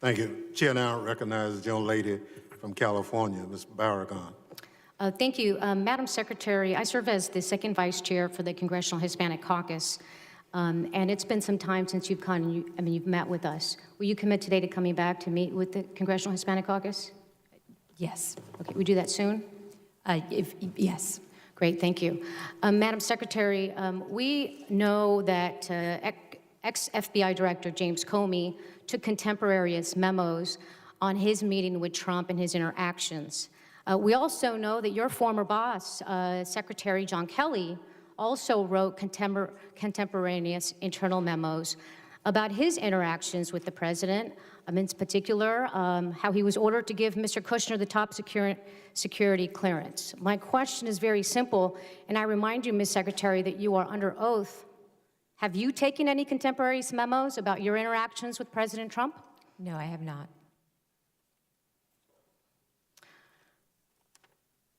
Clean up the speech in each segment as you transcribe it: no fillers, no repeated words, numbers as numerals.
Thank you. Chair now recognizes the young lady from California, Ms. Barragan. Thank you. Madam Secretary, I serve as the second vice chair for the Congressional Hispanic Caucus, and it's been some time since you've come, you've met with us. Will you commit today to coming back to meet with the Congressional Hispanic Caucus? Yes. Okay, we do that soon? Yes. Great, thank you. Madam Secretary, we know that ex-FBI Director James Comey took contemporaneous memos on his meeting with Trump and his interactions. We also know that your former boss, Secretary John Kelly, also wrote contemporaneous internal memos about his interactions with the president, in particular, how he was ordered to give Mr. Kushner the top security clearance. My question is very simple, and I remind you, Ms. Secretary, that you are under oath. Have you taken any contemporaneous memos about your interactions with President Trump? No, I have not.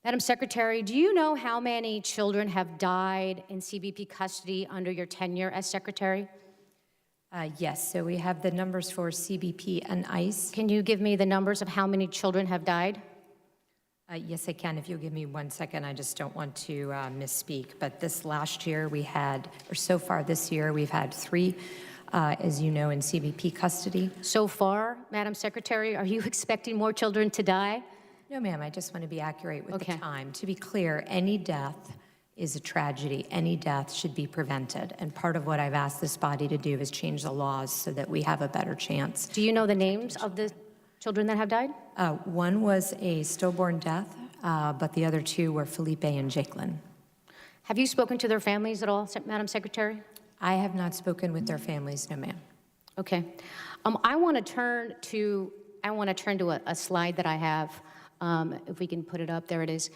Madam Secretary, do you know how many children have died in CBP custody under your tenure as Secretary? Yes, so we have the numbers for CBP and ICE. Can you give me the numbers of how many children have died? Yes, I can. If you'll give me 1 second, I just don't want to misspeak. But this last year we had, or so far this year, we've had 3, as you know, in CBP custody. So far, Madam Secretary, are you expecting more children to die? No, ma'am, I just want to be accurate with Okay. the time. To be clear, any death is a tragedy. Any death should be prevented. And part of what I've asked this body to do is change the laws so that we have a better chance. Do you know the names of the children that have died? One was a stillborn death, but the other 2 were Felipe and Jacqueline. Have you spoken to their families at all, Madam Secretary? I have not spoken with their families, no, ma'am. Okay. I want to turn to a slide that I have. If we can put it up, there it is.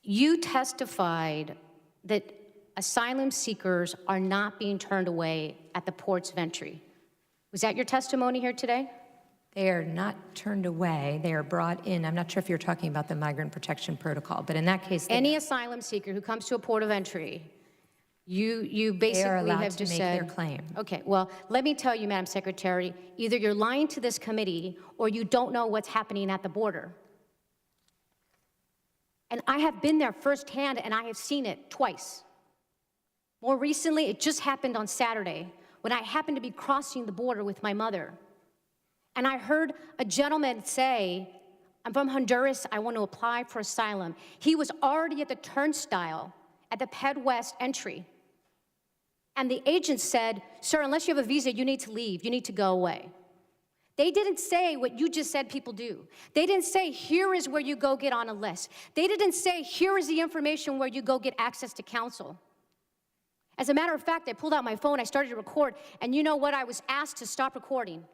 You testified that asylum seekers are not being turned away at the ports of entry. Was that your testimony here today? They are not turned away. They are brought in. I'm not sure if you're talking about the Migrant Protection Protocol, but in that case, any asylum seeker who comes to a port of entry, you basically have just said, their claim. Okay, well, let me tell you, Madam Secretary, either you're lying to this committee or you don't know what's happening at the border. And I have been there firsthand, and I have seen it twice. More recently, it just happened on Saturday when I happened to be crossing the border with my mother. And I heard a gentleman say, I'm from Honduras, I want to apply for asylum. He was already at the turnstile at the Ped West entry. And the agent said, sir, unless you have a visa, you need to leave, you need to go away. They didn't say what you just said people do. They didn't say, here is where you go get on a list. They didn't say, here is the information where you go get access to counsel. As a matter of fact, I pulled out my phone, I started to record, and you know what? I was asked to stop recording.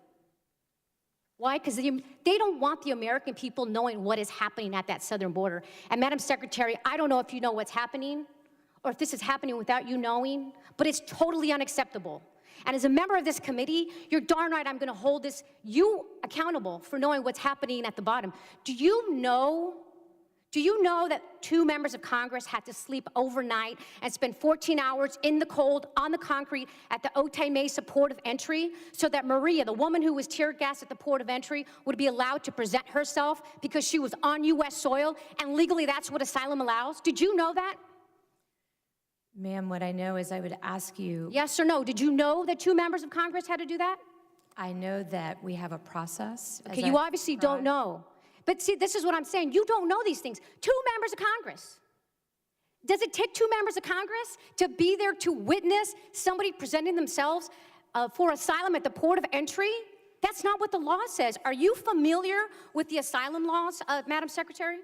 Why? Because they don't want the American people knowing what is happening at that southern border. And Madam Secretary, I don't know if you know what's happening, or if this is happening without you knowing, but it's totally unacceptable. And as a member of this committee, you're darn right I'm going to hold you accountable for knowing what's happening at the bottom. Do you know that 2 members of Congress had to sleep overnight and spend 14 hours in the cold on the concrete at the Otay Mesa port of entry so that Maria, the woman who was tear gassed at the port of entry, would be allowed to present herself because she was on U.S. soil, and legally that's what asylum allows? Did you know that? Ma'am, what I know is I would ask you... Yes or no? Did you know that 2 members of Congress had to do that? I know that we have a process. Okay, you obviously don't know. But see, this is what I'm saying. You don't know these things. 2 members of Congress. Does it take 2 members of Congress to be there to witness somebody presenting themselves for asylum at the port of entry? That's not what the law says. Are you familiar with the asylum laws, Madam Secretary?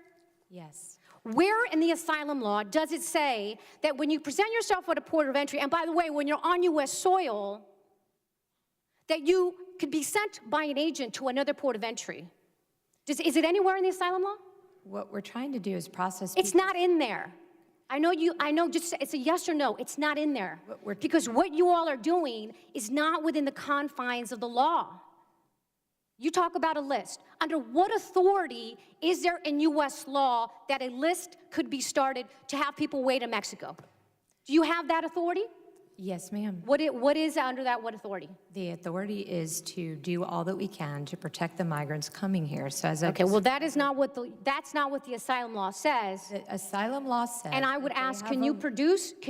Yes. Where in the asylum law does it say that when you present yourself at a port of entry, and by the way, when you're on U.S. soil, that you could be sent by an agent to another port of entry? Is it anywhere in the asylum law? What we're trying to do is process... It's not in there. I know, just it's a yes or no. It's not in there. Because what you all are doing is not within the confines of the law. You talk about a list. Under what authority is there in U.S. law that a list could be started to have people wait in Mexico? Do you have that authority? Yes, ma'am. What is under that, what authority? The authority is to do all that we can to protect the migrants coming here. So as I Okay, well, that's not what the asylum law says. the asylum law says. And I would that they ask, have can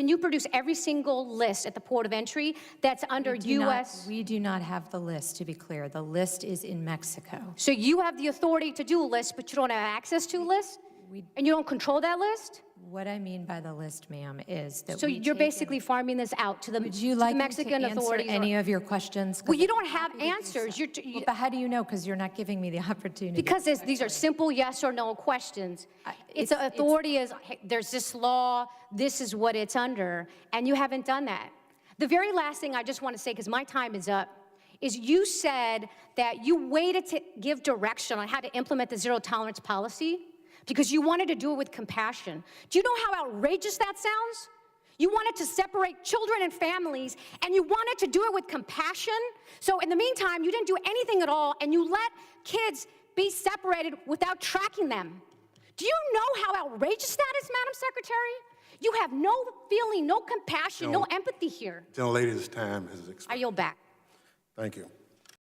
you produce every single list at the port of entry that's under U.S.? We do not have the list, to be clear. The list is in Mexico. So you have the authority to do a list, but you don't have access to a list? And you don't control that list? What I mean by the list, ma'am, is that So we you're take basically farming this out to the Would you like me Mexican to answer authorities? any of your questions? Well, you don't have answers. Well, but how do you know? Because you're not giving me the opportunity. Because these are simple yes or no questions. It's authority is, hey, there's this law, this is what it's under, and you haven't done that. The very last thing I just want to say, because my time is up, is you said that you waited to give direction on how to implement the zero tolerance policy because you wanted to do it with compassion. Do you know how outrageous that sounds? You wanted to separate children and families, and you wanted to do it with compassion. So in the meantime, you didn't do anything at all, and you let kids be separated without tracking them. Do you know how outrageous that is, Madam Secretary? You have no feeling, no compassion, no empathy here. Gentlelady's time has expired. I yield back. Thank you.